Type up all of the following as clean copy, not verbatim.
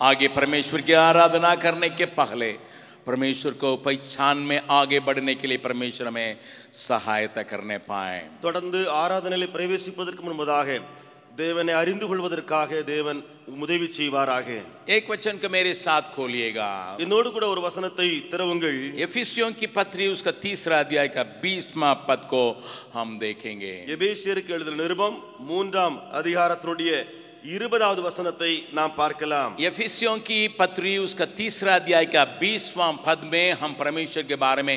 आगे परमेश्वर की आराधना करने के पहले परमेश्वर को पहचान में आगे बढ़ने के लिए परमेश्वर हमें सहायता करने पाए। தொடர்ந்து ஆராதனையில் பிரவேசிப்பதற்கு முன்பதாக தேவனை அறிந்து கொள்வதற்காக தேவன் உதவி செய்வாராக। एक वचन को मेरे साथ खोलिएगा। என்னோடு கூட ஒரு வசனத்தை திறவுங்கள்। एफिसियों की पत्री उसका 3 अध्याय का 20वां पद को हम देखेंगे। எபேசியருக்கு எழுதின நிருபம் 3ஆம் அதிகாரத்தினுடைய 20வது வசனத்தை நாம் பார்க்கலாம்। एफिसियों की पत्री उसका 3 अध्याय का 20वां पद में हम परमेश्वर के बारे में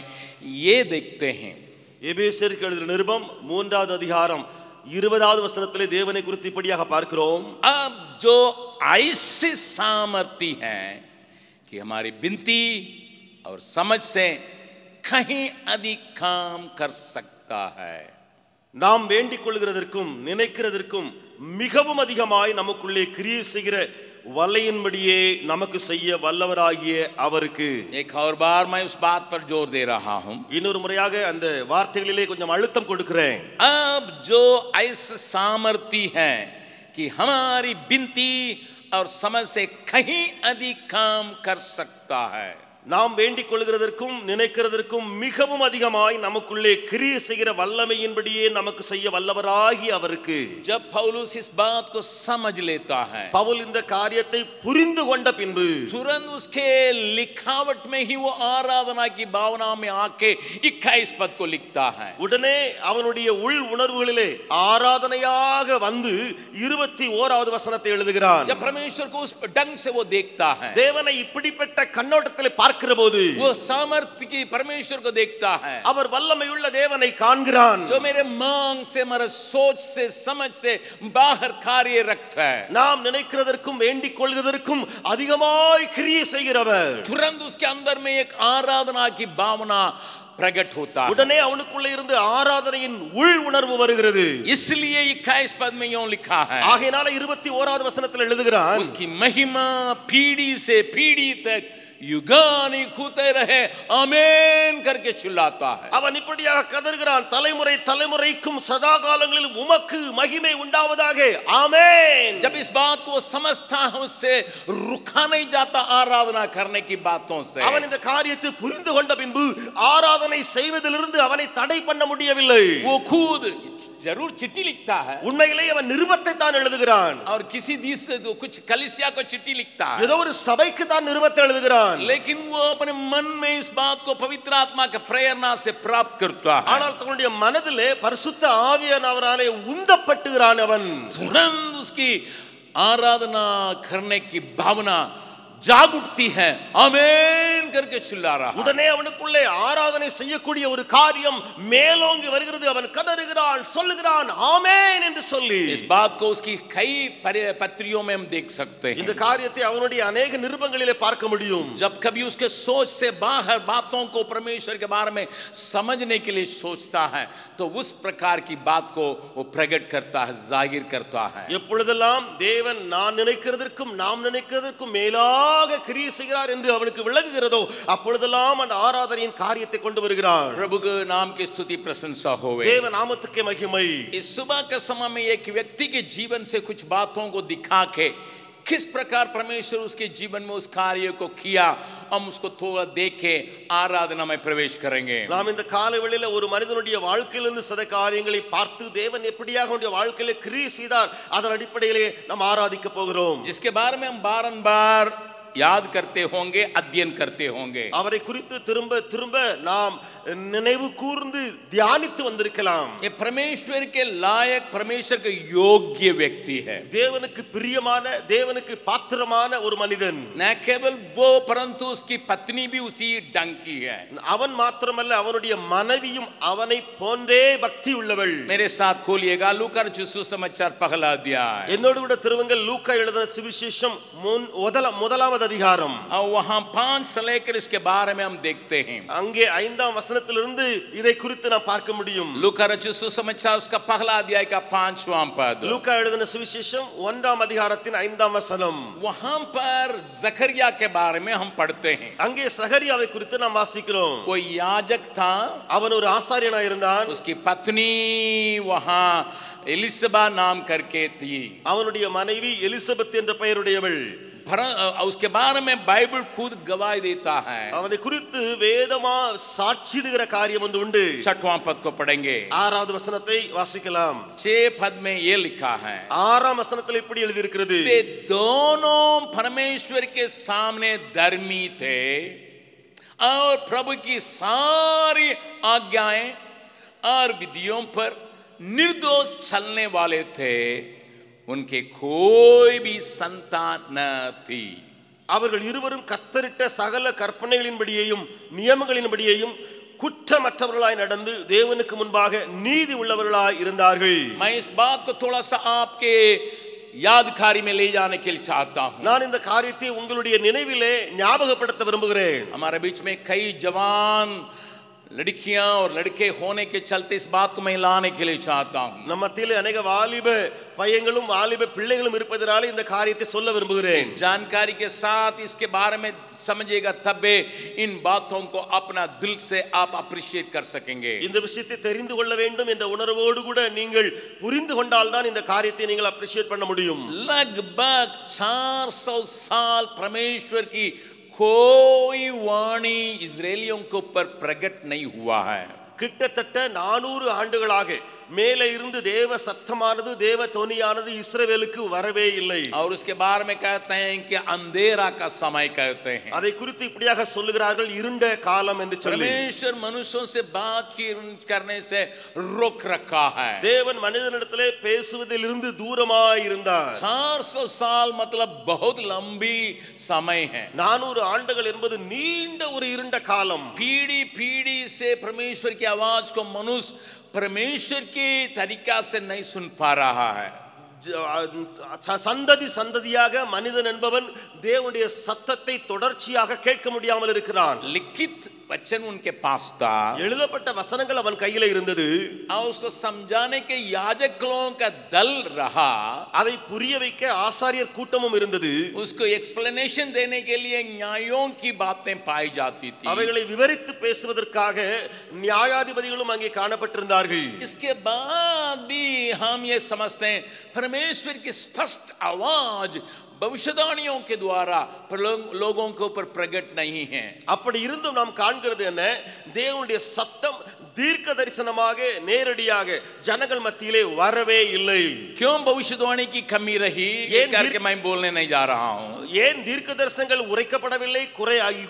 ये देखते हैं। எபேசியருக்கு எழுதின நிருபம் 3வது அதிகாரம் 20வது வசனத்திலே தேவனை குறித்து இப்படியாக பார்க்கிறோம்। अब जो ऐसी सामर्थ्य है कि हमारी विनती और समझ से कहीं अधिक काम कर सकता है। நாம் வேண்டிக் கொள்கிறதற்கும் நினைக்கிறதற்கும் மிகவும் அதிகமாய் நமக்குள்ளே கிரியை செய்கிற வல்லையின்படியே நமக்கு செய்ய வல்லவராகிய அவருக்கு। एक और बार मैं उस बात पर जोर दे रहा हूं। இன்னொரு முறையாக அந்த வார்த்தைகளிலே கொஞ்சம் அழுத்தம் கொடுக்கிறேன்। अब जो ऐसा सामर्थ्य है कि हमारी विनती और समझ से कहीं अधिक काम कर सकता है। நாம் வேண்டிக் கொள்கிறதற்கும் நினைக்கிறதற்கும் மிகவும் அதிகமாய் நமக்குள்ளே கிரியை செய்கிற வல்லமையின்படியே நமக்கு செய்ய வல்லவராகி அவருக்கு। जब पौलुस इस बात को समझ लेता है, பவுல் இந்த காரியத்தை புரிந்து கொண்ட பின்பு तुरंत उसके लिखावट में ही वो आराधना की भावना में आके 21 पद को लिखता है। உடனே அவனுடைய உள் உணர்வுகளிலே ஆராதனையாக வந்து 21வது வசனத்தை எழுதுகிறான்। जब परमेश्वर को उस ढंग से वो देखता है, தேவனை இப்படிப்பட்ட கண்ணோட்டத்திலே பார்க்கிறபோது वो सामर्थ्य की परमेश्वर को देखता है, அவர் வல்லமையுள்ள தேவனை காண்கிறான்। जो मेरे मांग से, मेरे सोच से, समझ से बाहर कार्य रखता है। நாம் நினைக்கிறதற்கும் வேண்டிக் கொள்கிறதற்கும் அதிகமாய் கிரியை செய்கிறவர்। तुरंत उसके अंदर में एक आराधना की भावना प्रकट होता है। உடனே அவனுக்குள்ளே இருந்து ஆராதனையின் உள் உணர்வு வருகிறது। इसलिए 21 पद में यूं लिखा है, ஆகையால 21வது வசனத்தில் எழுதுகிறான், उसकी महिमा पीढ़ी से पीढ़ी तक युगानिक होते रहे, आमीन करके चिल्लाता है। அவன் இப்படியாக கதறுகிறான், தலைமுறை தலைமுறைக்கும் சதா காலங்களிலும் உமக்கு மகிமை உண்டாவதாக, ஆமென்। जब इस बात को समझता है, उससे रुका नहीं जाता आराधना करने की बातों से। அவன் இந்த காரியத்தை புரிந்து கொண்ட பின்பு ஆராதனை செய்வதிலிருந்து அவனை தடை பண்ண முடியவில்லை। वो खुद जरूर चिट्ठी लिखता है, உண்மையிலேயே அவன் நிருபத்தை தான் எழுதுகிறான்। और किसी देश से तो कुछ कलीसिया को चिट्ठी लिखता है, ஏதோ ஒரு சபைக்கு தான் நிருபத்தை எழுதுகிறான்। लेकिन वो अपने मन में इस बात को पवित्र आत्मा के प्रेरणा से प्राप्त करता है। ஆனால் தன்னுடைய மனதிலே பரிசுத்த ஆவியானவராலே உந்தப்பட்டுகிறான் அவன்। तुरंत उसकी आराधना करने की भावना जाग उठती है, आमीन करके चिल्ला रहा है। உடனே அவனுக்குள்ளே ஆராதனை செய்யக்கூடிய ஒரு காரியம் மேலோங்கி வருகிறது। அவன் கதறுகிறான், சொல்லுகிறான், ஆமென் என்று சொல்லி। इस बात को उसकी कई पत्रियों में हम देख सकते हैं। இந்த காரியத்தை அவனுடைய अनेक நிருபங்களிலே பார்க்க முடியும்। जब कभी उसके सोच से बाहर बातों को परमेश्वर के बारे में समझने के लिए सोचता है, तो उस प्रकार की बात को वो प्रकट करता है, जाहिर करता है। எப்பொழுதெல்லாம் தேவன் நான் நினைக்கிறதற்கும் நாம் நினைக்கிறதற்கும் மேலாக கிரியை செய்கிறார் என்று அவனுக்கு விளங்குகிறதோ அப்பொழுதெல்லாம் அந்த ஆராதனையின் காரியத்தை கொண்டு வருகிறான்। प्रभु के नाम की स्तुति प्रशंसा होवे। தேவ நாமத்துக்கே மகிமை। इस सुबह के समय में एक व्यक्ति के जीवन से कुछ बातों को दिखा के किस प्रकार परमेश्वर उसके जीवन में उस कार्य को किया, हम उसको थोड़ा देखे आराधना में प्रवेश करेंगे। நாம் இந்த காலை வேளையில ஒரு மனிதனுடைய வாழ்க்கையிலிருந்து சில காரியங்களை பார்த்து தேவன் எப்படியாக அவனுடைய வாழ்க்கையில கிரியை செய்தார் அதன் அடிப்படையிலே நாம் ஆராதிக்க போகிறோம்। जिसके बारे में हम बारंबार याद करते होंगे, अध्ययन करते होंगे। அவரை குறித்து திரும்ப திரும்ப நாம் நினைவு கூர்ந்து தியானித்து வந்திருக்கலாம்। ये परमेश्वर के लायक, परमेश्वर के योग्य व्यक्ति है। தேவனுக்கு பிரியமான, தேவனுக்கு பாத்திரமான ஒரு மனிதன்। न केवल वो, परंतु उसकी पत्नी भी उसी ढंग की है। அவன் மாத்திரமல்ல, அவனுடைய மனைவியும் அவனை போன்றே பக்தி உள்ளவள்। मेरे साथ खोलिएगा लूका सुसमाचार पहला अध्याय। என்னோடு கூட திருவங்கள் லூக்கா எழுதின சுவிசேஷம் முதலாவது அதிகாரம்। और वहां 5 से लेकर इसके बारे में हम देखते हैं। அங்கே 5ஆம் வசனத்திலிருந்து இதை குறித்து நாம் பார்க்க முடியும்। लूका सुसमाचार उसका पहला अध्याय का 5वां पद। லூக்கா எழுதின சுவிசேஷம் 1ஆம் அதிகாரத்தின் 5ஆம் வசனம்। वहां पर जकरिया के बारे में हम पढ़ते हैं। அங்கே சகரியாவை குறித்து நாம் வாசிக்கிறோம்। वो याजक था, அவன் ஒரு ஆசாரியனாக இருந்தான்। उसकी पत्नी वहां एलिसबा नाम करके थी। அவனுடைய மனைவி எலிசபெத் என்ற பெயருடையவள்। उसके बारे में बाइबल खुद गवाही देता है। அவனை குறித்து வேதமா சாட்சியிடுகிற காரியம் ஒன்று உண்டு. 6वां पद को पढ़ेंगे। 6வது வசனத்தை வாசிக்கலாம். 6 पद में ये लिखा है, 6ஆம் வசனத்தில் இப்படி எழுதி இருக்கிறது, वे दोनों परमेश्वर के सामने धर्मी थे और प्रभु की सारी आज्ञाएं और विधियों पर निर्दोष चलने वाले थे, उनके कोई भी संतान न थी। அவர்கள் இருவரும் கர்த்தரிட்ட சகல கற்பனைகளின்படியையும் நியமங்களின்படியையும் குற்றமற்றவர்களாய் நடந்து தேவனுக்கு முன்பாக நீதி உள்ளவர்களாய் இருந்தார்கள். मैं इस बात को थोड़ा सा आपके यादगारी में ले जाने के लिए चाहता हूं। நான் இந்த காரியத்தை உங்களுடைய நினைவிலே ஞாபகப்படுத்த விரும்புகிறேன். हमारे बीच में कई जवान लड़कियां और लड़के होने के चलते इस बात को मैं लाने के लिए चाहता हूं। நம்ம மத்தியிலே अनेक வாலிப பையங்களும் வாலிப பிள்ளைகளும் இருப்பதனால இந்த காரியத்தை சொல்ல விரும்புகிறேன். जानकारी के साथ इसके बारे में समझिएगा, तबे इन बातों को अपना दिल से आप अप्रिशिएट कर सकेंगे। இந்த விஷயத்தை தெரிந்து கொள்ள வேண்டும் என்ற உணர்வோடு கூட நீங்கள் புரிந்து கொண்டால் தான் இந்த காரியத்தை நீங்கள் அப்ரிஷியேட் பண்ண முடியும். लगभग 400 साल परमेश्वर की कोई वाणी इजरायलियों के ऊपर प्रकट नहीं हुआ है। கிட்டத்தட்ட 400 ஆண்டுகளாக மேலே இருந்து தேவ சத்தமானது தேவ தொனியானது இஸ்ரவேலுக்கு வரவே இல்லை. और उसके बारे में कहते हैं कि अंधेरा का समय कहते हैं। அதை குறித்து இப்படியாக சொல்லுகிறார்கள், இருண்ட காலம் என்று சொல்லி. परमेश्वर मनुष्यों से बात करने से रोक रखा है। தேவன் மனிதனிடத்திலே பேசுவதிலிருந்து தூரமாய் இருந்தார். 400 साल मतलब बहुत लंबी समय है। 400 ஆண்டுகள் என்பது நீண்ட ஒரு இருண்ட காலம். पीढ़ी पीढ़ी से परमेश्वर की आवाज को मनुष्य परमेश्वर के तरीका से नहीं सुन पा रहा है। சந்ததி சந்ததியாக மனிதன் என்பவன் தேவனுடைய சத்தத்தை தொடர்ச்சியாக கேட்க முடியாமல் இருக்கிறான். लिखित वचन उनके पास था, எழுதப்பட்ட வசனங்கள் அவன் கையில இருந்தது. और उसको समझाने के याजकों का दल रहा, அதை புரிய வைக்க ஆசாரியர் கூட்டமும் இருந்தது. उसको एक्सप्लेनेशन देने के लिए न्यायों की बातें पाई जाती थी। அவைகளை விவரித்து பேசுவதற்காக நியாயாதிபதிகளும் அங்கே காணப்பட்டிருந்தார்கள். इसके बाद भी हम ये समझते हैं परमेश्वर की स्पष्ट आवाज भविष्यवाणियों के द्वारा लोगों के ऊपर प्रकट नहीं है। அப்படி இருந்தும் நாம் காண்கிறது என்ன, தேவனுடைய சத்தம் தீர்க்க தரிசனமாக நேரடியாக ஜனங்கள் மத்தியிலே வரவே இல்லை. क्यों भविष्यवाणी की कमी रही, ये करके मैं बोलने नहीं जा रहा हूं। ஏன் தீர்க்க தரிசனங்கள் உரைக்கப்படவில்லை,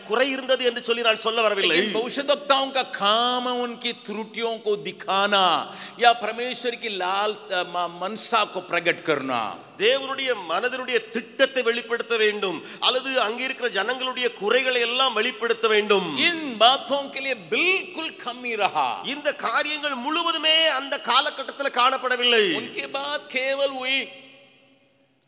குறை இருந்தது என்று சொல்லி நான் சொல்ல வரவில்லை. भविष्यवक्ताओं का काम उनकी त्रुटियों को दिखाना या परमेश्वर की लाल मनसा को प्रकट करना, தேவனுடைய மனதினுடைய திட்டத்தை வெளிப்படுத்த வேண்டும் அல்லது அங்கே இருக்கிற ஜனங்களுடைய குறைகளை எல்லாம் வெளிப்படுத்த வேண்டும். इन बातों के लिए बिल्कुल कमी रहा। இந்த காரியங்கள் முழுவதுமே அந்த காலகட்டத்தில் காணப்படவில்லை. उनके बाद केवल वही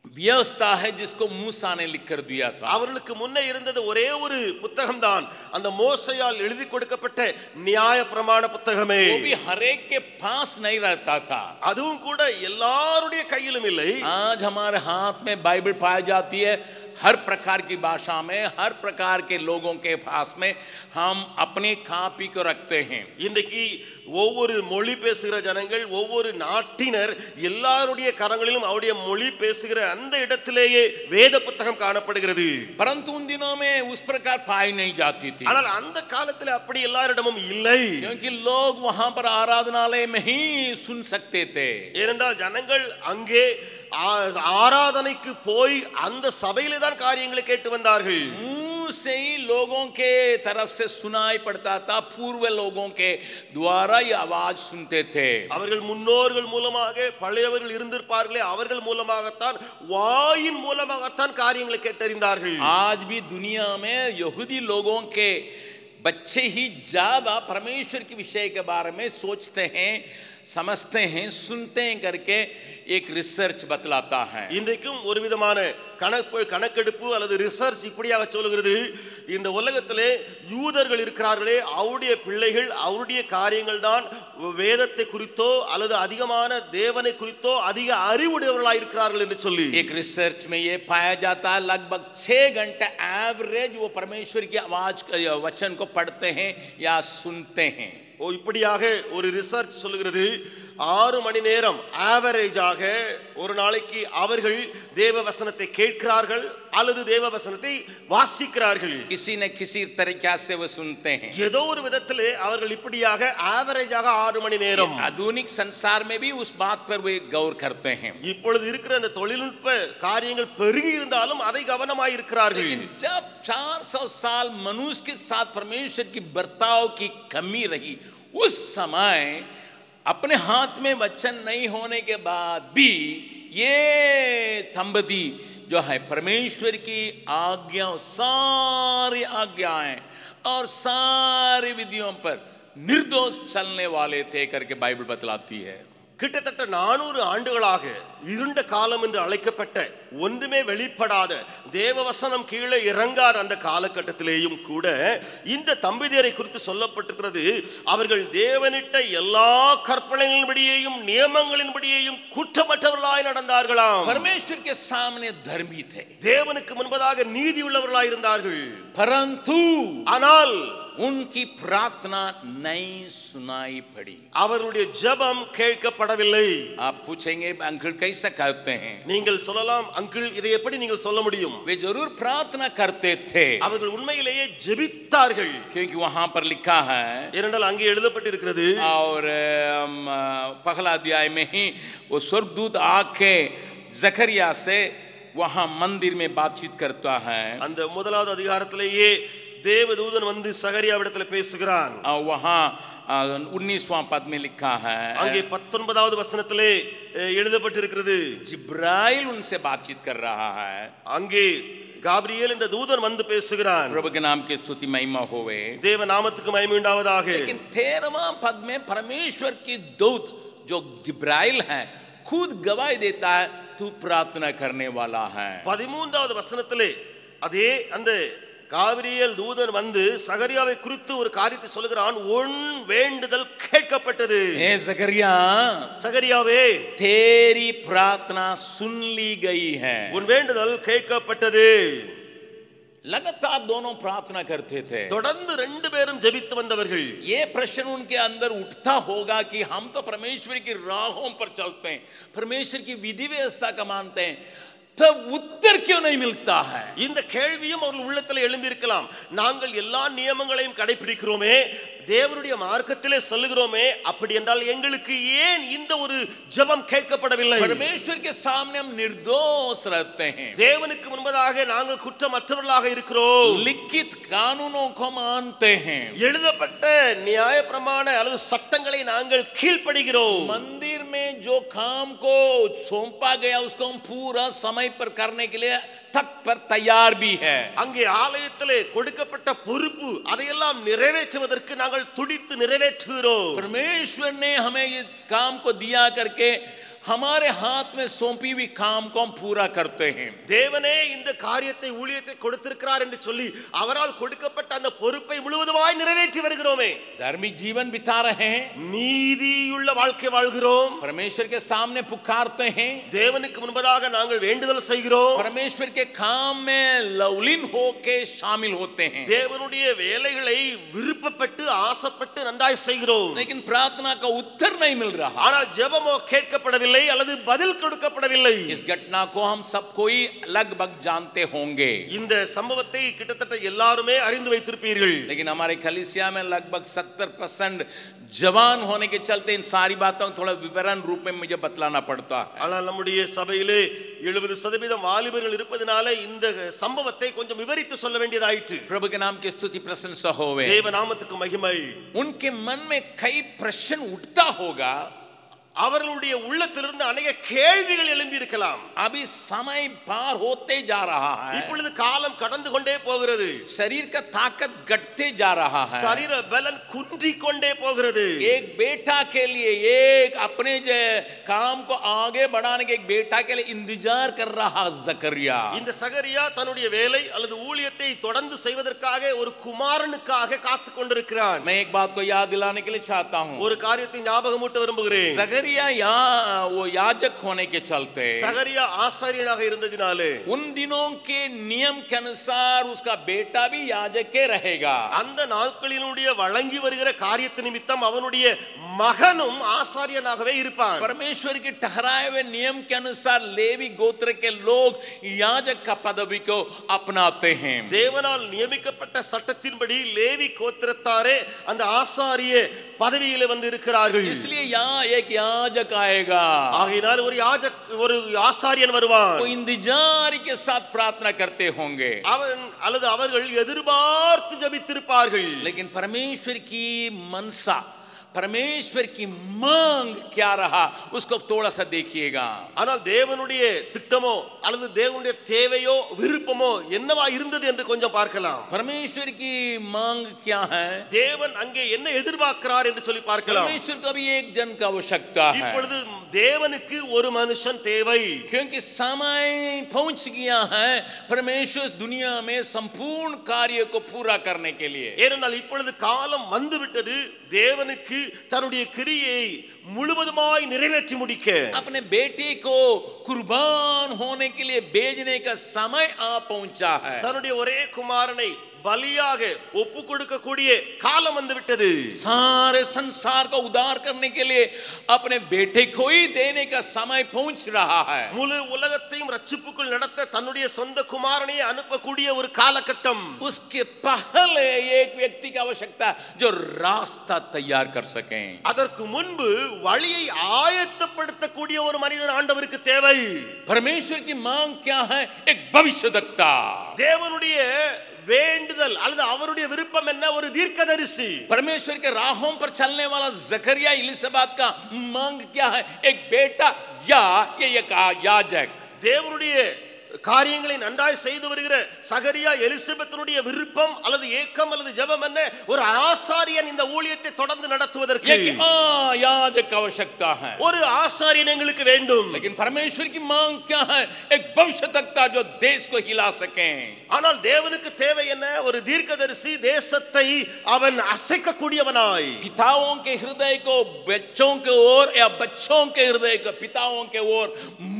व्यवस्था है जिसको मूसा ने लिखकर दिया था। அவர்களுக்கு முன்னே இருந்தது ஒரே ஒரு புத்தகம் தான், அந்த மோசேயால் எழுதி கொடுக்கப்பட்ட நியாய பிரமாண புத்தகமே. वो भी हर एक के पास नहीं रहता था। அதுவும் கூட எல்லாருடைய கையிலும் இல்லை. आज हमारे हाथ में बाइबल पाई जाती है, हर प्रकार की भाषा में, हर प्रकार के लोगों के पास में हम अपनी कापी को रखते हैं। இன்றைக்கு ஒவ்வொரு மொழி பேசுகிற ஜனங்கள், ஒவ்வொரு நாட்டினர் எல்லாருடைய கரங்களிலும் அவருடைய மொழி பேசுகிற அந்த இடத்திலேயே வேத புத்தகம் காணப்படுகிறது. परंतु उन दिनों में उस प्रकार पाई नहीं जाती थी, ஆனால் அந்த காலத்தில் அப்படி எல்லாரிடமும் இல்லை. क्योंकि लोग वहां पर आराधनालय में ही सुन सकते थे। ஏனென்றால் ஜனங்கள் அங்கே ஆராதனைக்கு போய் அந்த சபையிலே தான் காரியங்களை கேட்டு வந்தார்கள். मुंह से ही लोगों के तरफ से सुनाई पड़ता था, पूर्व लोगों के द्वारा ये आवाज सुनते थे। அவர்கள் முன்னோர்கள் மூலமாக பழையவர்கள் இருந்திருப்பார்களே, அவர்கள் மூலமாகத்தான் வாயின் மூலமாகத்தான் காரியங்களை கேட்டறிந்தார்கள். आज भी दुनिया में यहूदी लोगों के बच्चे ही ज्यादा परमेश्वर के विषय के बारे में सोचते हैं, समझते हैं, सुनते हैं करके एक रिसर्च बतलाता है। இன்றைக்கும் ஒரு விதமான கணக்கெடுப்பு அல்லது ரிசர்ச் இப்படியாக சொல்கிறது, இந்த உலகத்திலே யூதர்கள் இருக்கிறார்களே, அவருடைய பிள்ளைகள் அவருடைய காரியங்கள் தான் வேதத்தை குறித்தோ அல்லது அதிகமான தேவனை குறித்தோ அதிக அறிவுடையவர்களாக இருக்கிறார்கள் என்று சொல்லி एक रिसर्च में ये पाया जाता है लगभग 6 घंटे एवरेज वो परमेश्वर की आवाज वचन को पढ़ते हैं या सुनते हैं। இப்படியாக ஒரு ரிசர்ச் சொல்லுகிறது, 6 மணி நேரம் ஆவரேஜாக ஒரு நாளைக்கு அவர்கள் தேவ வசனத்தை கேட்கிறார்கள் அல்லது தேவ வசனத்தை வாசிக்கிறார்கள். किसी न किसी तरीका से वो सुनते हैं. ஏதோ ஒரு விதத்திலே அவர்கள் இப்படியாக ஆவரேஜாக 6 மணி நேரம். आधुनिक संसार में भी उस बात पर वे गौर करते हैं. இப்பொழுது இருக்கிற அந்த தொழில்நுட்ப காரியங்கள் பெருகி இருந்தாலும் அதை கவனமாய் இருக்கிறார்கள். लेकिन जब 400 साल मनुष्य के साथ परमेश्वर की बर्ताव की कमी रही, उस समय अपने हाथ में वचन नहीं होने के बाद भी ये दंपति जो है परमेश्वर की आज्ञा, सारी आज्ञाएं और सारी विधियों पर निर्दोष चलने वाले थे करके बाइबल बतलाती है. கிட்டத்தட்ட 400 ஆண்டுகளாக இருண்ட காலம் என்று அழைக்கப்பட்ட ஒன்றுமே வெளிப்படாத தேவவசனம் கீழே இறங்காத அந்த காலகட்டத்திலேயும் கூட இந்த தம்பதியரை குறித்து சொல்லப்பட்டிருக்கிறது. அவர்கள் தேவனிட்ட எல்லா கற்பனைகளின்படியேயும் நியமங்களின்படியேயும் குற்றமற்றவர்களாய் நடந்தார்களாம். परमेश्वर के सामने धर्मी थे, தேவனுக்கு முன்பதாக நீதி உள்ளவர்களாய் இருந்தார்கள். परंतु ஆனால் उनकी प्रार्थना नहीं सुनाई पड़ी. அவர்களுடைய ஜெபம் கேட்கப்படவில்லை. आप पूछेंगे अंकल कैसा करते हैं? நீங்கள் சொல்லலாம், அங்கிள் இதை எப்படி நீங்கள் சொல்ல முடியும்? वे जरूर प्रार्थना करते थे, அவர்கள் உண்மையிலேயே ஜெபித்தார்கள். क्योंकि वहां पर लिखा है ஏனென்றால் அங்கே எழுதப்பட்டிருக்கிறது. और पहला अध्याय में ही वो स्वर्गदूत आके जकरिया से वहां मंदिर में बातचीत करता है. அந்த முதலாவது அதிகாரத்திலேயே தேவதூதன் வந்து சகரியாவிடத்துல பேசுகிறான். वहां 19वां पद में लिखा है, அங்கே 19வது வசனத்திலே எழுதப்பட்டிருக்கிறது, जिब्राइल उनसे बातचीत कर रहा है. அங்கே गाब्रिएल என்ற தூதன் வந்து பேசுகிறான். प्रभु के नाम की स्तुति महिमा होवे. தேவ நாமத்துக்கு மகிமை உண்டாவதாக. लेकिन 13वां पद में परमेश्वर की दूत जो जिब्राइल है खुद गवाही देता है, तू प्रार्थना करने वाला है. 13வது வசனத்திலே அதே அந்த காபிரியேல் தூதன் வந்து சகரியாவை குறித்து ஒரு காரியத்தை சொல்கிறான். உன் வேண்டுதல் கேட்கப்பட்டது. हे जकरिया, சகரியாவே, तेरी प्रार्थना सुन ली गई है. உன் வேண்டுதல் கேட்கப்பட்டது. लगातार दोनों प्रार्थना करते थे. தொடர்ந்து 2 பேரும் ஜெபித்து வந்தவர்கள். ये प्रश्न उनके अंदर उठता होगा कि हम तो परमेश्वर की राहों पर चलते हैं, परमेश्वर की विधि व्यवस्था का मानते हैं, तब उत्तर क्यों नहीं मिलता है? இந்த கேள்வியும் அவர்கள் உள்ளத்தில் எழும்பி இருக்கலாம். நாங்கள் எல்லா நியமங்களையும் கடைபிடிக்கிறோமே, தேவனுடைய மார்க்கத்திலே சொல்லுகிறோமே, அப்படி என்றால் எங்களுக்கு ஏன் இந்த ஒரு ஜெபம் கேட்கப்படவில்லை? परमेश्वर के सामने हम निर्दोष रहते हैं, தேவனுக்கு முன்பதாக நாங்கள் குற்றமற்றவர்களாக இருக்கிறோம், लिखित कानूनों को मानते हैं, எழுதப்பட்ட நியாயப்பிரமாண அல்லது சட்டங்களை நாங்கள் கீழ்ப்படுகிறோம், मंदिर में जो काम को सौंपा गया उसको हम पूरा समय पर करने के लिए तत्पर तैयार भी है. அங்கே ஆலயத்திலே கொடுக்கப்பட்ட பொறுப்பு அதையெல்லாம் நிறைவேற்றுவதற்கு நாங்கள் துடித்து நிறைவேற்றுகிறோம். परमेश्वर ने हमें ये काम को दिया करके हमारे हाथ में सौंपी हुई काम को हम पूरा करते हैं. தேவனே இந்த காரியத்தை ஊழியத்தை கொடுத்திருக்கிறார் என்று சொல்லி அவரால் கொடுக்கப்பட்ட அந்த பொறுப்பை முழுவதுமாய் நிறைவேற்றி வருகிறோமே. धार्मिक जीवन बिता रहे हैं, நீதியுள்ள வாழ்க்கை வாழ்கிறோம், परमेश्वर के सामने पुकारते हैं, தேவனுக்கு முன்பதாக நாங்கள் வேண்டுதல் செய்கிறோம், परमेश्वर के काम में लवलीन होके शामिल होते हैं, தேவனுடைய வேலைகளை விருப்பப்பட்டு ஆசைப்பட்டு நன்றாய் செய்கிறோம். लेकिन प्रार्थना का उत्तर नहीं मिल रहा. ஆனால் ஜெபமோ கேட்கப்படவில்லை அல்லது பதில் கொடுக்கப்படவில்லை. इस घटना को हम सब कोई लगभग जानते होंगे, இந்த சம்பவத்தை கிட்டத்தட்ட எல்லாருமே அறிந்து வைத்திருப்பீர்கள். लेकिन हमारे कलीसिया में लगभग 70% जवान होने के चलते इन सारी बातों को थोड़ा विवरण रूप में मुझे बतलाना पड़ता है. ஆனால் நம்முடைய சபையிலே 70% வாலிபர்கள் இருப்பதனால இந்த சம்பவத்தை கொஞ்சம் விவரித்து சொல்ல வேண்டியதாயிற்று. प्रभु के नाम की स्तुति प्रशंसा होवे. தேவ நாமத்துக்கு மகிமை. उनके मन में कई प्रश्न उठता होगा, அவர்களுடைய உள்ளத்திலிருந்து अनेक கேள்விகள் எழும்பி இருக்கலாம். अभी समय पार होते जा रहा है, இப்பொழுது காலம் கடந்து கொண்டே போகிறது, शरीर का ताकत घटते जा रहा है, சரீர பலன் குன்றிக் கொண்டே போகிறது. एक बेटा के लिए, एक अपने काम को आगे बढ़ाने के एक बेटा के लिए इंतजार कर रहा जकरिया. இந்த சகரியா தன்னுடைய வேலை அல்லது ஊழியத்தை தொடர்ந்து செய்வதற்காக ஒரு குமாரனுக்காக காத்துக் கொண்டிருக்கிறான். मैं एक बात को याद दिलाने के लिए चाहता हूं, ஒரு காரியத்தை ஞாபகமூட்ட விரும்புகிறேன். जकरिया जकरिया वो याजक होने के चलते சகரியா ஆசாரியனாக இருந்ததினாலே उन दिनों के नियम के अनुसार उसका बेटा भी याजक के रहेगा. அந்த நாட்களினுடைய வழங்கி வருகிற காரியத்து நிமித்தம் அவனுடைய மகனும் ஆசாரியனாகவே இருப்பான். परमेश्वर के ठहराए हुए नियम के अनुसार लेवी गोत्र के लोग याजक का पदवी को अपनाते हैं. தேவனால் நியமிக்கப்பட்ட சட்டத்தின்படி லேவி கோத்திரத்தாரே அந்த ஆசாரிய பதவியிலே வந்து இருக்கிறார்கள். इसलिए यहाँ एक याजक आएगा. ஆகையினால் ஒரு ஆசாரியன் வருவான். वो इंतजार के साथ प्रार्थना करते होंगे. அவன் அல்லது அவர்கள் எதிர்பார்த்து ஜெபித்திருப்பார்கள். लेकिन परमेश्वर की मनसा, परमेश्वर की मांग क्या रहा उसको थोड़ा सा देखिएगा. ஆனால் தேவனுடைய திட்டமோ அல்லது தேவனுடைய தேவையோ விருப்பமோ என்னவா இருந்தது என்று கொஞ்சம் பார்க்கலாம். परमेश्वर की मांग क्या है? தேவன் அங்கே என்ன எதிர்பார்க்கிறார் என்று சொல்லி பார்க்கலாம். परमेश्वर को भी एक जन का आवश्यकता है. இப்பொழுது தேவனுக்கு ஒரு மனுஷன் தேவை. क्योंकि समय पहुंच गया है परमेश्वर दुनिया में संपूर्ण कार्य को पूरा करने के लिए. ஏனென்றால் இப்பொழுது காலம் வந்துவிட்டது தேவனுக்கு தன்னுடைய கிரியை முழுவதுமாய் நிறைவேற்றி முடிக்க अपने बेटे को कुर्बान होने के लिए भेजने का समय आ पहुंचा है. தன்னுடைய ஒரே குமாரனை பலியாக ஒப்பு கொடுக்கக்கூடிய காலம் வந்து விட்டது. सारे संसार को उद्धार करने के लिए अपने बेटे को ही देने का समय पहुंच रहा है. முழு உலகத்தையும் ரட்சிப்புக்குள் நடத்த தன்னுடைய சொந்த குமாரனை அனுப்பக்கூடிய ஒரு காலகட்டம். उसके पहले एक व्यक्ति की आवश्यकता जो रास्ता तैयार कर सके. அதற்கு முன்பு வழியை ஆயத்தப்படுத்தக்கூடிய ஒரு மனிதன் ஆண்டவருக்கு தேவை. परमेश्वर की मांग क्या है? एक भविष्यवक्ता. தேவனுடைய வேண்டுதல் அல்லது அவருடைய விருப்பம் என்ன? ஒரு தீர்க்கதரிசி. परमेश्वर के राहों पर चलने वाला जकरिया इलिसाबेत का मांग क्या है? एक बेटा या ये एक याजक. தேவனுடைய காரியங்களை நன்றாய் செய்து வருகிற சகரியா எலிசபெத்தினுடைய விருப்பம் அல்லது ஏக்கம் அல்லது ஜெபம் என்ன? ஒரு ஆசாரியன் இந்த ஊழியத்தை தொடர்ந்து நடத்துவதற்கு याजक आवश्यकता है. ஒரு ஆசாரியன் எங்களுக்கு வேண்டும். लेकिन परमेश्वर की मांग क्या है? एक भविष्यवक्ता जो देश को हिला सके. ஆனால் தேவனுக்கு தேவை என்ன? ஒரு தீர்க்கதரிசி தேசத்தை அவன் அசைக்கக்கூடியவனாய். पिताओं के हृदय को बच्चों के ओर या बच्चों के हृदय को पिताओं के ओर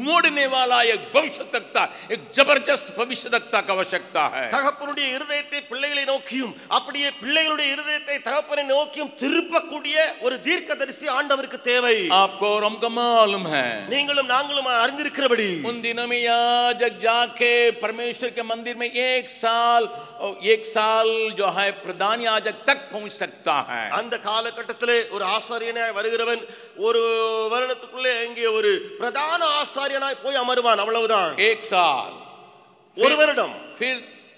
मोड़ने वाला एक भविष्यवक्ता, एक जबरदस्त भविष्यवक्ता का आवश्यकता है. தகப்பனுடைய இருதயத்தை பிள்ளைகளை நோக்கியும் அப்படியே பிள்ளைகளுடைய இருதயத்தை தகப்பனை நோக்கியும் திருப்பக்கூடிய ஒரு தீர்க்கதரிசி ஆண்டவருக்கு தேவை. आपको और हमको मालूम है. நீங்களும் நாங்களும் அறிந்திருக்கிறபடி उन दिनों में याजक जाके परमेश्वर के मंदिर में एक साल जो है प्रधान याजक तक पहुंच सकता है. அந்த காலகட்டத்திலே ஒரு ஆசாரியனாய் வருகிறவன் ஒரு வருடத்துக்குள்ளே அங்கே ஒரு பிரதான ஆசாரியனாய் போய் அமருவான். அவ்வளவுதான். एक साल, ஒரு வருடம். फिर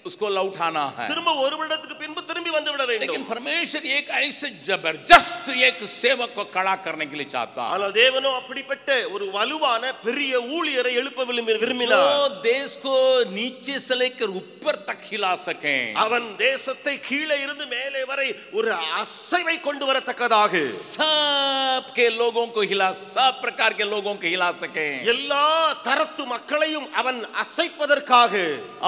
उसको लौटाना है. திரும்ப ஒரு வருடத்துக்கு பின்பு திரும்பி வந்து விட வேண்டும். लेकिन परमेश्वर एक ऐसे जबरदस्त एक सेवक को खड़ा करने के लिए चाहता है. ஆனால் தேவனோ அப்படிப்பட்ட ஒரு வலுவான பெரிய ஊழியரை எழுப்ப விரும்பினார். जो देश को नीचे से लेकर ऊपर तक हिला सके. அவன் தேசத்தை கீழே இருந்து மேலே வரை ஒரு அசைவை கொண்டு வரத்தக்கதாக सब के लोगों को हिला, सब प्रकार के लोगों को हिला सके. எல்லா தரத்து மக்களையும் அவன் அசைப்பதற்காக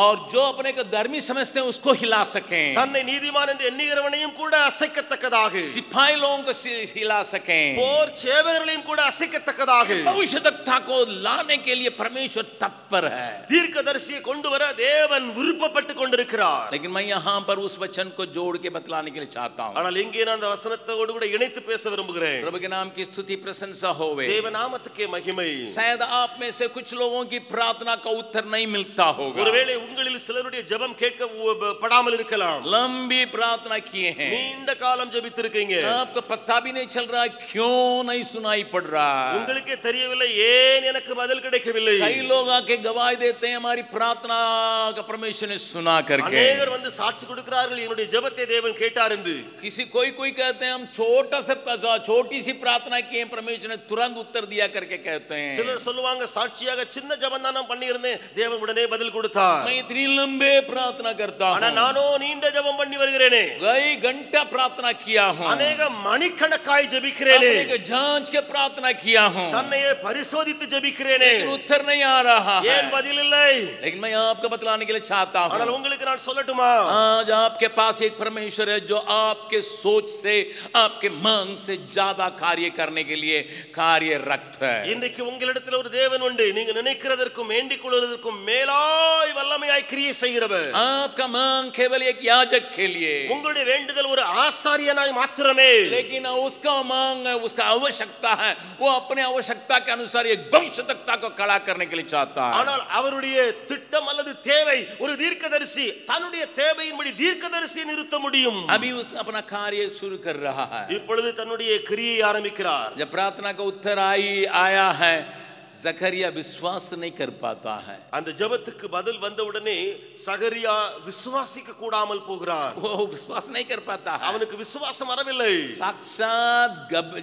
और जो अपने को धर्मी समझते हैं उसको हिला सके. தன்னை நீதிமான் என்று எண்ணுகிறவனையும் கூட அசைக்கத்தக்கதாக सिपाही लोगों को हिला सके. போர் சேவகர்களையும் கூட அசைக்கத்தக்கதாக भविष्यवक्ता को लाने के लिए परमेश्वर तत्पर है. தீர்க்கதரிசியை கொண்டு வர தேவன் விருப்பப்பட்டு கொண்டிருக்கிறார். लेकिन मैं यहाँ पर उस वचन को जोड़ के बतलाने के लिए चाहता हूँ. ஆனால் இங்கே நான் அந்த வசனத்தோடு கூட இணைத்து பேச விரும்புகிறேன். प्रभु के नाम की स्तुति प्रशंसा होवे. தேவ நாமத்துக்கே மகிமை. शायद आप में से कुछ लोगों की प्रार्थना का उत्तर नहीं मिलता होगा. ஒருவேளை உங்களில் சிலருடைய ஜெபம் கேட்கப்படாமல் இருக்கலாம். लंबी प्रार्थना किए हैं, நீண்ட காலம் ஜெபித்திருக்கீங்க. आपको पता भी नहीं चल रहा क्यों नहीं सुनाई पड़ रहा. உங்களுக்கே தெரியவில்லை ஏன் எனக்கு பதில் கிடைக்கவில்லை. कई लोग आके गवाही देते हैं हमारी प्रार्थना का परमेश्वर ने सुना करके. अनेகர் வந்து சாட்சி கொடுக்கிறார்கள் என்னுடைய ஜெபத்தை தேவன் கேட்டார் என்று. किसी कोई कहते हैं हम छोटी सी प्रार्थना किए परमेश्वर ने तुरंत उत्तर दिया करके कहते हैं. சிலர் சொல்லுவாங்க சாட்சியாக சின்ன ஜெபம் தான் நான் பண்ணி இருந்தேன் தேவன் உடனே பதில் கொடுத்தார். मैं इतनी लंबे प्रार्थना करता ஆனா हूँ, நானோ நீண்ட ஜெபம் பண்ணி வருகிறேனே, कई घंटा प्रार्थना किया हूँ, அநேக மணிக்கணக்காய் ஜெபிக்கிறேனே, अपने को जांच के प्रार्थना किया हूँ, தன்னையே பரிசோதித்து ஜெபிக்கிறேனே, लेकिन उत्तर नहीं आ रहा है। ஏன் பதில் இல்லை? लेकिन मैं आपको बतलाने के लिए चाहता ஆனால் हूँ, உங்களுக்கு நான் சொல்லட்டுமா, आज आपके पास एक परमेश्वर है जो आपके सोच से, आपके मांग से ज्यादा कार्य करने के लिए कार्यरत है। இன்றைக்கு உங்களிடத்தில் ஒரு தேவன் உண்டு, நீங்க நினைக்கிறதற்கும் வேண்டிக் கொள்வதற்கும் மேலாய் வல்லமையாய் கிரியை செய்கிறவர்। आपका मांग केवल एक याजक के लिए, உங்களுடைய வேண்டுதல் ஒரு ஆசாரியனாய் மாத்திரமே, लेकिन उसका मांग है, उसका आवश्यकता है, वो अपने आवश्यकता के अनुसार एक भविष्यवक्ता को खड़ा करने के लिए चाहता है। ஆனால் அவருடைய திட்டம் அல்லது தேவை ஒரு தீர்க்கதரிசி தன்னுடைய தேவையின்படி தீர்க்கதரிசியை நிறுத்த முடியும்। अभी अपना कार्य शुरू कर रहा है। இப்பொழுது தன்னுடைய கிரியை ஆரம்பிக்கிறார்। जब प्रार्थना का उत्तर आया है, जकरिया विश्वास नहीं कर पाता है। அந்த ஜெபத்துக்கு பதில் வந்தவுடனே சகரியா விசுவாசிக்க கூடாமல் போகிறார்। वो विश्वास नहीं कर पाता है। அவனுக்கு விசுவாசம் வரவில்லை। साक्षात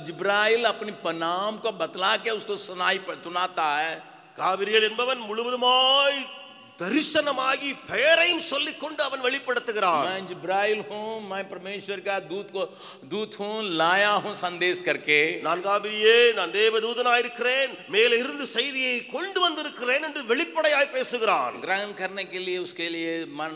जिब्राइल अपनी नाम को बतला के उसको सुनाता है। காபிரியேல் என்பவன் முழுவதுமாய் தரிசனமாகி பெயரையும் சொல்லிக் கொண்டு அவன் வெளிப்படுத்துகிறான்। मैं जिब्राइल हूँ, मैं परमेश्वर का दूत हूँ, लाया हूँ संदेश करके। நான் காபிரியே, நான் தேவதூதனாய் இருக்கிறேன், மேலே இருந்து செய்தியை கொண்டு வந்திருக்கிறேன் என்று வெளிப்படையாய் பேசுகிறான்। ग्रहण करने के लिए उसके लिए मन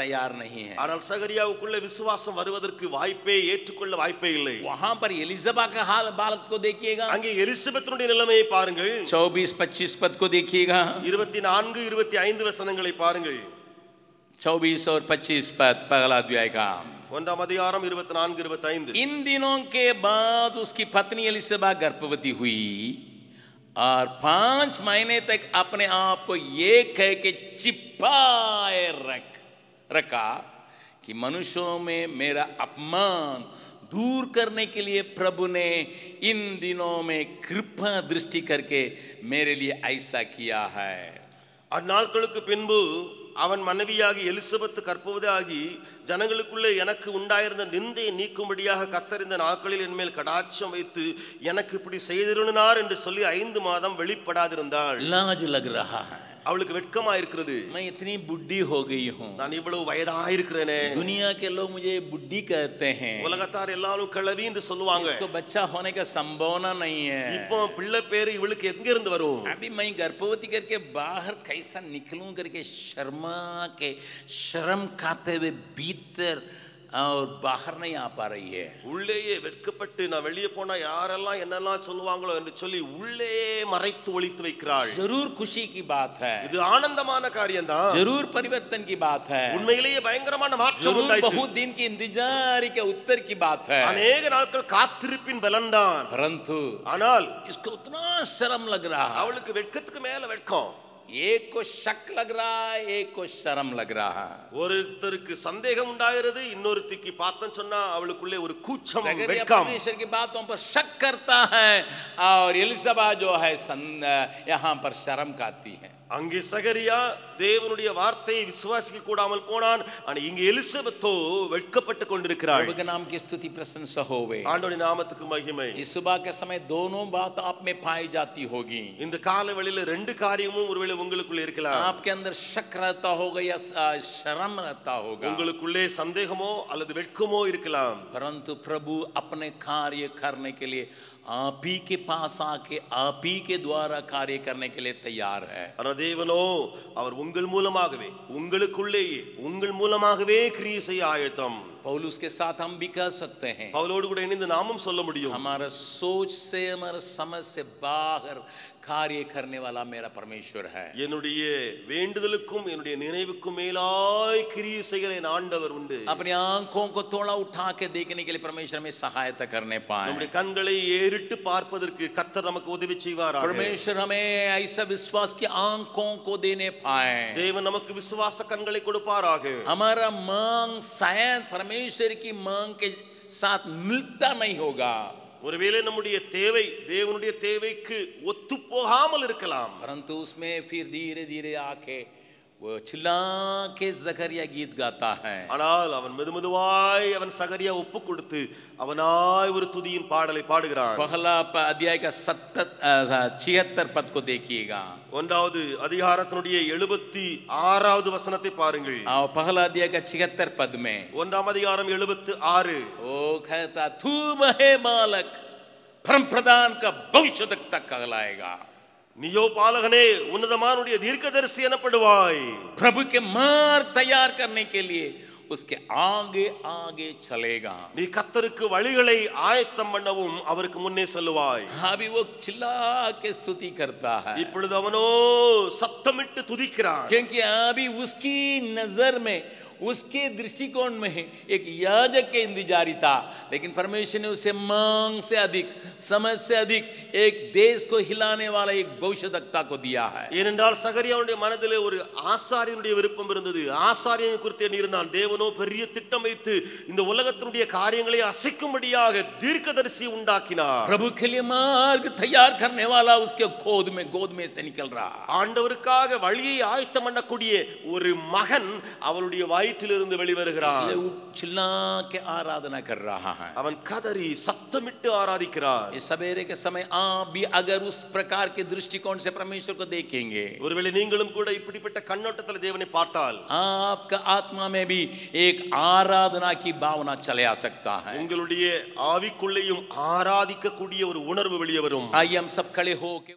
तैयार नहीं है। ஆனால் சகரியாவுக்குள்ள விசுவாசம் வருவதற்கு வாய்ப்பே, ஏற்றுக்கொள்ள வாய்ப்பே இல்லை। वहां पर एलिजबा का हाल बालक को देखिएगा, அங்கே எலிசபெத்துடைய நிலைமையை பாருங்கள்। 24-25 पद को देखिएगा, 24-25 வசனங்களை பாருங்கள்। 24 और 25 पद, पहला अध्याय का 1ஆம் அதிகாரம் 24-25। इन दिनों के बाद उसकी पत्नी एलिसबा गर्भवती हुई और 5 महीने तक अपने आप को ये कह के छिपाए रखा कि मनुष्यों में मेरा अपमान दूर करने के लिए प्रभु ने इन दिनों में कृपा दृष्टि करके मेरे लिए ऐसा किया है। அந்நாட்களுக்கு பின்பு அவன் மனைவியாகி எலிசபெத் கர்ப்பவதியாகி ஜனங்களுக்குள்ளே எனக்கு உண்டாயிருந்த நிந்தையை நீக்கும்படியாக கர்த்தர் இந்த நாட்களில் என்மேல் கடாட்சம் வைத்து எனக்கு இப்படி செய்திருந்தார் என்று சொல்லி 5 மாதம் வெளிப்படாதிருந்தாள்। लाज लग रहा है, அவளுக்கு வெட்கமா இருக்கிறது। मैं इतनी बुढ़ी हो गई हूँ, நான் இவ்வளவு வயதாயிருக்கிறேனே, दुनिया के लोग मुझे बुढ़ी कहते हैं, உலகத்தார் எல்லாரும் கிழவி என்று சொல்லுவாங்க। इसको बच्चा होने का संभावना नहीं है। இப்போ பிள்ளை பேரு இவளுக்கு எங்க இருந்து வரும்? अभी मैं गर्भवती करके बाहर कैसा निकलूं करके शर्मा के शर्म खाते हुए भीतर और बाहर नहीं आ पा रही है। உள்ளேயே வெட்கப்பட்டு நான் வெளியே போனா யாரெல்லாம் என்னெல்லாம் சொல்லுவாங்களோ என்று சொல்லி உள்ளேயே மறைத்து ஒளித்து வைக்கிறாள்। जरूर खुशी की बात है, இது ஆனந்தமான காரியம்தான், जरूर परिवर्तन की बात है, உண்மையிலேயே பயங்கரமான மாற்றம் जरूर உண்டாயிற்று। बहुत दिन की इंतजार के उत्तर की बात है, அநேக நாட்கள் காத்திருப்பின் பலன்தான்। परंतु ஆனால் इसको उतना शर्म लग रहा है। அவளுக்கு வெட்கத்துக்கு மேல வெட்கம்। एक को शक लग रहा है, एक को शर्म लग रहा है। ஒருத்தருக்கு சந்தேகம் உண்டாகிறது, இன்னொருத்திக்கு பார்த்தேன்னு சொன்னா அவளுக்குள்ளே ஒரு கூச்சம், जकरिया வெட்கம்। परमेश्वर की बातों पर शक करता है और एलिसबा जो है यहाँ पर शर्म खाती है। அங்கே சகரியா தேவனுடைய வார்த்தையை விசுவாசிக்க கூடாமல் போனான், ஆனா இங்க எலிசபெத்தோ வெட்கப்பட்டு கொண்டிருக்கிறாள்। प्रभु के नाम की स्तुति प्रशंसा होवे। ஆண்டவருடைய நாமத்துக்கு மகிமை। इस सुबह के समय दोनों बात आप में पाई जाती होगी। இந்த கால வேளையில ரெண்டு காரியமும் ஒருவேளை உங்களுக்குள்ள இருக்கலாம்। आपके अंदर शक रहता होगा या शर्म रहता होगा, உங்களுக்குள்ளே சந்தேகமோ அல்லது வெட்கமோ இருக்கலாம்। परंतु प्रभु अपने कार्य करने के लिए आप ही के पास आके आप ही के द्वारा कार्य करने के लिए तैयार है। ஆனா தேவனோ அவர் உங்கள் மூலமாகவே, உங்களுக்குள்ளேயே உங்கள் மூலமாகவே கிரியை செய்ய ஆயத்தம்। पौलुस के साथ हम भी कह सकते हैं, பவுலோடு கூட இணைந்து நாமும் சொல்ல முடியும், हमारा सोच से, हमारा समझ से बाहर कार्य करने वाला मेरा परमेश्वर है। என்னுடைய வேண்டுதலுக்கும் என்னுடைய நினைவுக்கும் மேலாய் கிரியை செய்கிற என் ஆண்டவர் உண்டு। अपनी आंखों को थोड़ा उठा के देखने के लिए परमेश्वर हमें सहायता करने पाए। நம்முடைய கண்களை ஏறிட்டு பார்ப்பதற்கு கர்த்தர் நமக்கு உதவி செய்வாராக। परमेश्वर हमें ऐसा विश्वास की आंखों को देने पाए। தேவன் நமக்கு விசுவாச கண்களை கொடுப்பாராக। हमारा मांग शायद परमेश्वर की मांग के साथ मिलता नहीं होगा, ஒருவேளை நம்முடைய தேவை தேவனுடைய தேவைக்கு ஒத்து போகாமல் இருக்கலாம், परंतु उसमें फिर धीरे धीरे आके वो चिल्ला के जकरिया गीत गाता है। ஆனால் அவன் மெதுமெதுவாய் அவன் சகரியா ஒப்பு கொடுத்து அவனாய் ஒரு துதியின் பாடலை பாடுகிறான். पहला अध्याय का 76 पद को देखिएगा. ஒன்றாவது அதிகாரத்தினுடைய 76வது வசனத்தை பாருங்கள். पहला अध्याय का 76 पद में ஒன்றாம் அதிகாரம் 76. ओ कहता तू महे बालक परम प्रधान का भविष्यद्वक्ता कहलाएगा. நீயோ பாலகனே உன்னதமானுடைய தீர்க்கதரிசி எனப்படுவாய். प्रभु के मार्ग तैयार करने के लिए उसके आगे आगे चलेगा. நீ கர்த்தருக்கு வழிகளை ஆயத்தம் பண்ணவும் அவருக்கு முன்னே செல்லுவாய். अभी वो चिल्ला के स्तुति करता है. இப்பொழுது அவனோ சத்தமிட்டு துதிக்கிறான். क्योंकि अभी उसकी नजर में उसके दृष्टिकोण में एक याजक के इंतजारी था, लेकिन परमेश्वर ने उसे मांग से अधिक, समझ से अधिक एक देश को हिलाने वाला एक भविष्यद्वक्ता को दिया है. ஏனென்றால் சகரியாவுடைய மனதிலே ஒரு ஆசாரியனுடைய விருப்பம் இருந்தது. ஆசாரியனை குறித்து எண்ணியிருந்தான். தேவனோ பெரிய திட்டம் வைத்து இந்த உலகத்தினுடைய காரியங்களை அசைக்கும்படியாக தீர்க்கதரிசி உண்டாக்கினார். प्रभु के लिए मार्ग तैयार करने वाला उसके गोद में से निकल रहा. ஆண்டவருக்காக வழியை ஆயத்தம் பண்ணக்கூடிய ஒரு மகன் அவளுடைய வயிற்றிலிருந்து வெளிவருகிறான். चिल्ला के आराधना कर रहा है. அவன் கதறி சத்தமிட்டு ஆராதிக்கிறார். इस सवेरे के समय आप भी अगर उस प्रकार के दृष्टिकोण से परमेश्वर को देखेंगे, ஒருவேளை நீங்களும் கூட இப்படிப்பட்ட கண்ணோட்டத்தில் தேவனை பார்த்தால் आपका आत्मा में भी एक आराधना की भावना चले आ सकता है. உங்களுடைய ஆவிக்குள்ளேயும் ஆராதிக்கக்கூடிய ஒரு உணர்வு வெளியே வரும். आइए हम सब खड़े हो के